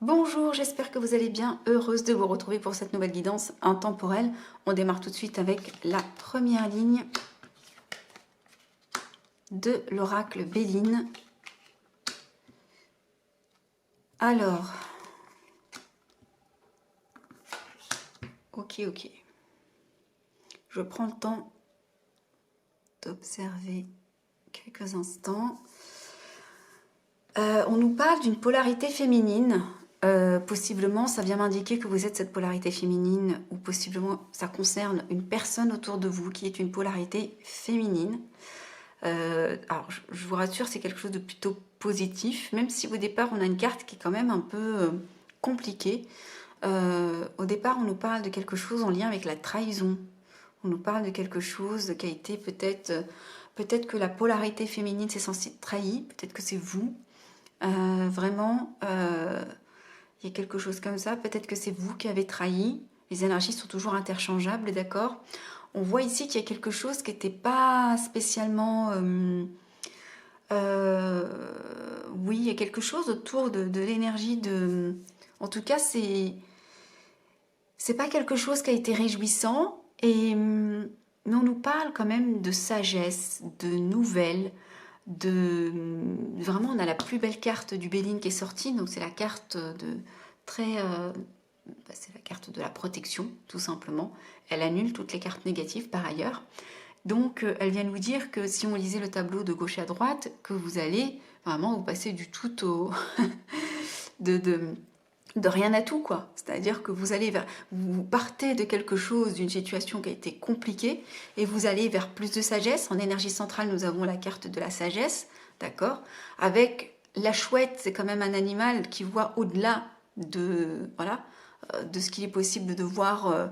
Bonjour, j'espère que vous allez bien. Heureuse de vous retrouver pour cette nouvelle guidance intemporelle. On démarre tout de suite avec la première ligne de l'oracle Béline. Alors, ok. Je prends le temps d'observer quelques instants. On nous parle d'une polarité féminine. Possiblement, ça vient m'indiquer que vous êtes cette polarité féminine, ou possiblement ça concerne une personne autour de vous qui est une polarité féminine. Alors, je vous rassure, c'est quelque chose de plutôt positif, même si au départ, on a une carte qui est quand même un peu compliquée. Au départ, on nous parle de quelque chose en lien avec la trahison. On nous parle de quelque chose qui a été peut-être que la polarité féminine s'est sentie trahie, peut-être que c'est vous. Vraiment, il y a quelque chose comme ça, peut-être que c'est vous qui avez trahi. Les énergies sont toujours interchangeables, d'accord? On voit ici qu'il y a quelque chose qui n'était pas spécialement... oui, il y a quelque chose autour de l'énergie de... En tout cas, c'est pas quelque chose qui a été réjouissant, mais on nous parle quand même de sagesse, de nouvelles, Vraiment, on a la plus belle carte du Béline qui est sortie, donc c'est la carte de très... c'est la carte de la protection, tout simplement. Elle annule toutes les cartes négatives par ailleurs. Donc, elle vient nous dire que si on lisait le tableau de gauche à droite, que vous allez vraiment vous passer du tout au... de rien à tout, quoi. C'est-à-dire que vous partez de quelque chose, d'une situation qui a été compliquée, et vous allez vers plus de sagesse. En énergie centrale, nous avons la carte de la sagesse, d'accord? Avec la chouette, c'est quand même un animal qui voit au-delà voilà, de ce qu'il est possible de voir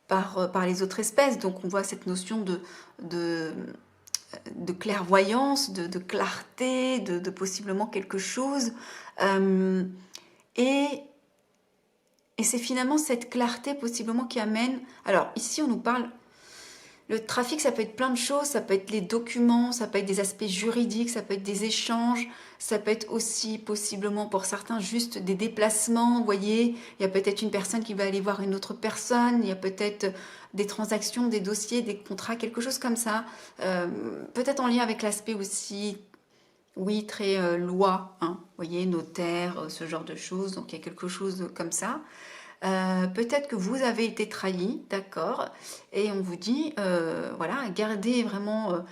par les autres espèces. Donc on voit cette notion de, de clairvoyance, de clarté, de possiblement quelque chose. Et Et c'est finalement cette clarté possiblement qui amène... Alors ici on nous parle... Le trafic, ça peut être plein de choses, ça peut être les documents, ça peut être des aspects juridiques, ça peut être des échanges, ça peut être aussi possiblement pour certains juste des déplacements, vous voyez, il y a peut-être une personne qui va aller voir une autre personne, il y a peut-être des transactions, des dossiers, des contrats, quelque chose comme ça, peut-être en lien avec l'aspect aussi, oui, très loi, hein, vous voyez, notaire, ce genre de choses, donc il y a quelque chose comme ça. Peut-être que vous avez été trahi, d'accord, et on vous dit, voilà, gardez vraiment,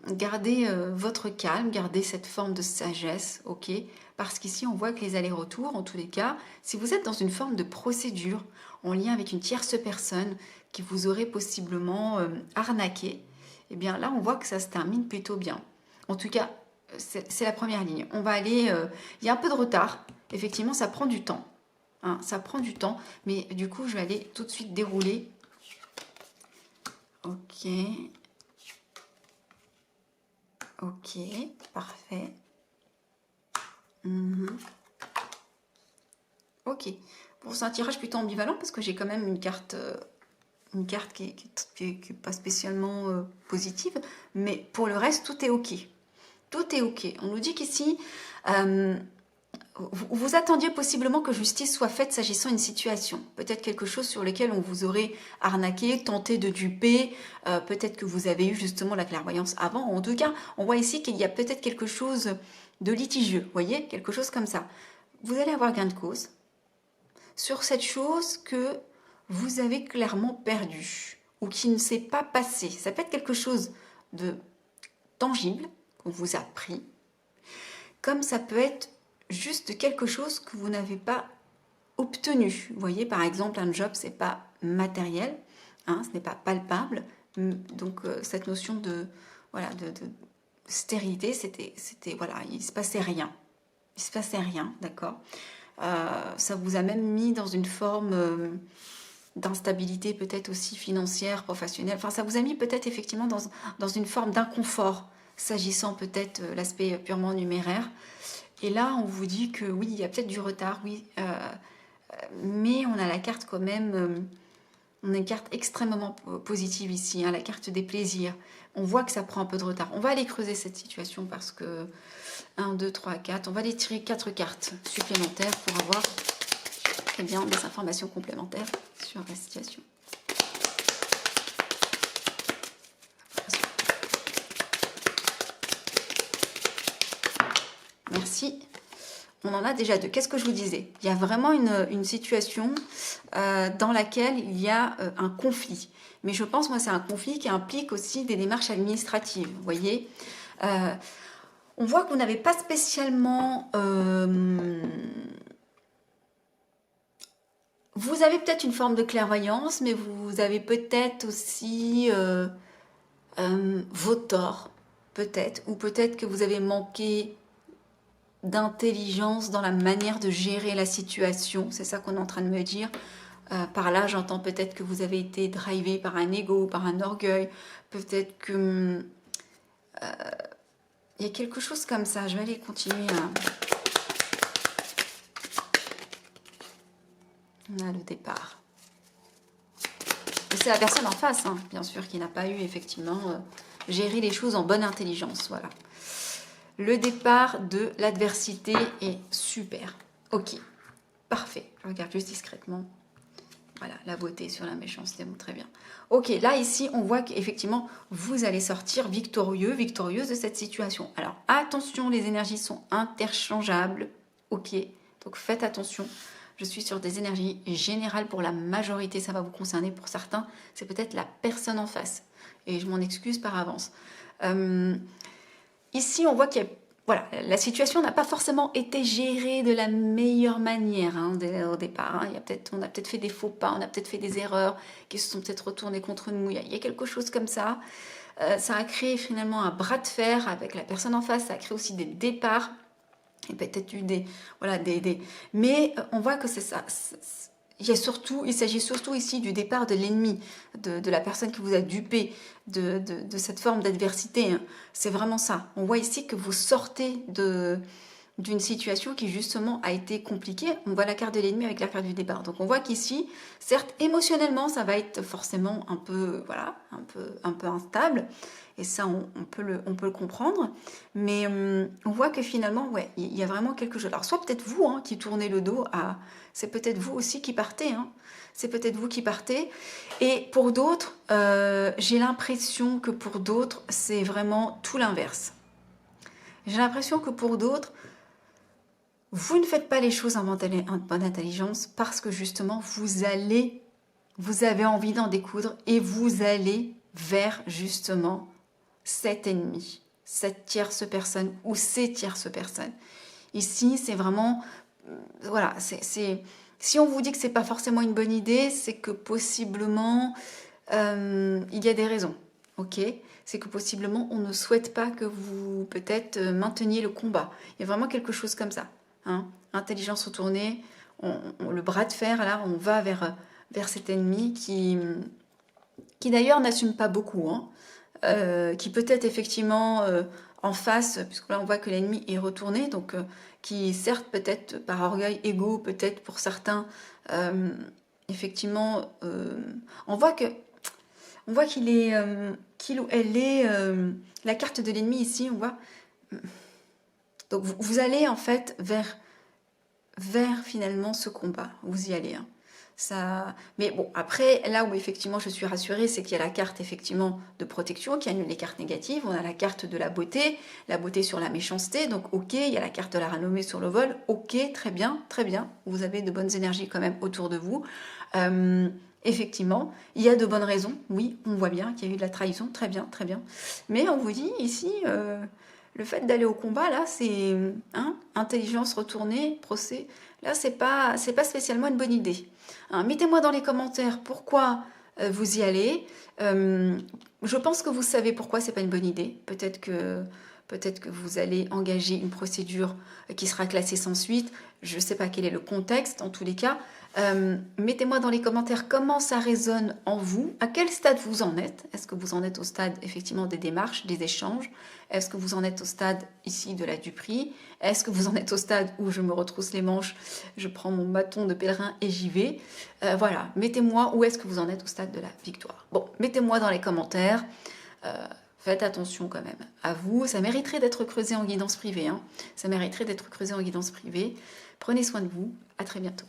gardez votre calme, gardez cette forme de sagesse, ok, parce qu'ici on voit que les allers-retours, en tous les cas, si vous êtes dans une forme de procédure en lien avec une tierce personne qui vous aurait possiblement arnaqué, eh bien là on voit que ça se termine plutôt bien. En tout cas, c'est la première ligne. On va aller, il y a un peu de retard, effectivement ça prend du temps. Hein, ça prend du temps, mais du coup, je vais aller tout de suite dérouler. Ok. Ok, parfait. Ok. Bon, c'est un tirage plutôt ambivalent parce que j'ai quand même une carte qui est pas spécialement positive, mais pour le reste, tout est ok. Tout est ok. On nous dit qu'ici, vous attendiez possiblement que justice soit faite s'agissant d'une situation. Peut-être quelque chose sur lequel on vous aurait arnaqué, tenté de duper. Peut-être que vous avez eu justement la clairvoyance avant. En tout cas, on voit ici qu'il y a peut-être quelque chose de litigieux. Vous voyez, quelque chose comme ça. Vous allez avoir gain de cause sur cette chose que vous avez clairement perdue ou qui ne s'est pas passé. Ça peut être quelque chose de tangible qu'on vous a pris, comme ça peut être juste quelque chose que vous n'avez pas obtenu. Vous voyez, par exemple, un job, c'est pas matériel, hein, ce n'est pas palpable. Donc, cette notion de, voilà, de stérilité, c'était, voilà, il se passait rien. Il se passait rien, d'accord. Ça vous a même mis dans une forme d'instabilité, peut-être aussi financière, professionnelle. Enfin, ça vous a mis peut-être effectivement dans une forme d'inconfort, s'agissant peut-être l'aspect purement numéraire. Et là, on vous dit que oui, il y a peut-être du retard, oui, mais on a la carte quand même, on a une carte extrêmement positive ici, hein, la carte des plaisirs. On voit que ça prend un peu de retard. On va aller creuser cette situation parce que 1, 2, 3, 4. On va aller tirer 4 cartes supplémentaires pour avoir très bien des informations complémentaires sur la situation. Merci. On en a déjà deux. Qu'est-ce que je vous disais? Il y a vraiment une situation dans laquelle il y a un conflit. Mais je pense, moi, c'est un conflit qui implique aussi des démarches administratives. Vous voyez, on voit que vous n'avez pas spécialement... vous avez peut-être une forme de clairvoyance, mais vous avez peut-être aussi vos torts, peut-être. Ou peut-être que vous avez manqué d'intelligence dans la manière de gérer la situation. C'est ça qu'on est en train de me dire. Par là, j'entends peut-être que vous avez été drivé par un ego, par un orgueil. Peut-être que... il y a quelque chose comme ça. Je vais aller continuer à... On a le départ. C'est la personne en face, hein, bien sûr, qui n'a pas eu effectivement géré les choses en bonne intelligence. Voilà. Le départ de l'adversité est super. Ok, parfait. Je regarde juste discrètement. Voilà, la beauté sur la méchanceté, bon, très bien. Ok, là, ici, on voit qu'effectivement, vous allez sortir victorieux, victorieuse de cette situation. Alors, attention, les énergies sont interchangeables. Ok, donc faites attention. Je suis sur des énergies générales pour la majorité, ça va vous concerner. Pour certains, c'est peut-être la personne en face. Et je m'en excuse par avance. Ici, on voit que voilà, la situation n'a pas forcément été gérée de la meilleure manière hein, au départ. Hein. On a peut-être fait des faux pas, on a peut-être fait des erreurs qui se sont peut-être retournées contre nous. Il y a quelque chose comme ça. Ça a créé finalement un bras de fer avec la personne en face. Ça a créé aussi des départs. Et peut-être eu des... Voilà, Mais on voit que c'est ça. Il s'agit surtout ici du départ de l'ennemi, de la personne qui vous a dupé, de cette forme d'adversité. Hein. C'est vraiment ça. On voit ici que vous sortez d'une situation qui justement a été compliquée. On voit la carte de l'ennemi avec la carte du départ. Donc on voit qu'ici, certes, émotionnellement, ça va être forcément un peu, voilà, un peu instable. Et ça, on peut le comprendre. Mais on voit que finalement, ouais, il y a vraiment quelque chose. Alors, soit peut-être vous hein, qui tournez le dos à... C'est peut-être vous aussi qui partez. Hein. C'est peut-être vous qui partez. Et pour d'autres, j'ai l'impression que pour d'autres, c'est vraiment tout l'inverse. J'ai l'impression que pour d'autres, vous ne faites pas les choses en bonne intelligence parce que justement, vous avez envie d'en découdre et vous allez vers justement cet ennemi, cette tierce personne ou ces tierces personnes. Ici, c'est vraiment, voilà, si on vous dit que c'est pas forcément une bonne idée, c'est que possiblement, il y a des raisons, ok? C'est que possiblement, on ne souhaite pas que vous, peut-être, mainteniez le combat. Il y a vraiment quelque chose comme ça. Hein? Intelligence retournée, le bras de fer, là, on va vers cet ennemi qui d'ailleurs n'assume pas beaucoup, hein? Qui peut-être effectivement en face, puisque là on voit que l'ennemi est retourné, donc qui certes peut-être par orgueil, ego, peut-être pour certains, effectivement, on voit qu'il est, qu'il ou elle est, la carte de l'ennemi ici, on voit, donc vous allez en fait vers finalement ce combat, vous y allez, hein. Ça... Mais bon, après, là où effectivement je suis rassurée, c'est qu'il y a la carte effectivement de protection qui annule les cartes négatives. On a la carte de la beauté sur la méchanceté. Donc ok, il y a la carte de la renommée sur le vol. Ok, très bien, très bien. Vous avez de bonnes énergies quand même autour de vous. Effectivement, il y a de bonnes raisons. Oui, on voit bien qu'il y a eu de la trahison. Très bien, très bien. Mais on vous dit ici... le fait d'aller au combat, là, c'est hein, intelligence retournée, procès. Là, c'est pas spécialement une bonne idée. Hein, mettez-moi dans les commentaires pourquoi vous y allez. Je pense que vous savez pourquoi c'est pas une bonne idée. Peut-être que vous allez engager une procédure qui sera classée sans suite. Je ne sais pas quel est le contexte, en tous les cas. Mettez-moi dans les commentaires comment ça résonne en vous, à quel stade vous en êtes. Est-ce que vous en êtes au stade effectivement des démarches, des échanges? Est-ce que vous en êtes au stade ici de la duperie? Est-ce que vous en êtes au stade où je me retrousse les manches, je prends mon bâton de pèlerin et j'y vais? Voilà, mettez-moi où est-ce que vous en êtes au stade de la victoire. Bon, mettez-moi dans les commentaires. faites attention quand même à vous. Ça mériterait d'être creusé en guidance privée, hein. Ça mériterait d'être creusé en guidance privée. Prenez soin de vous. À très bientôt.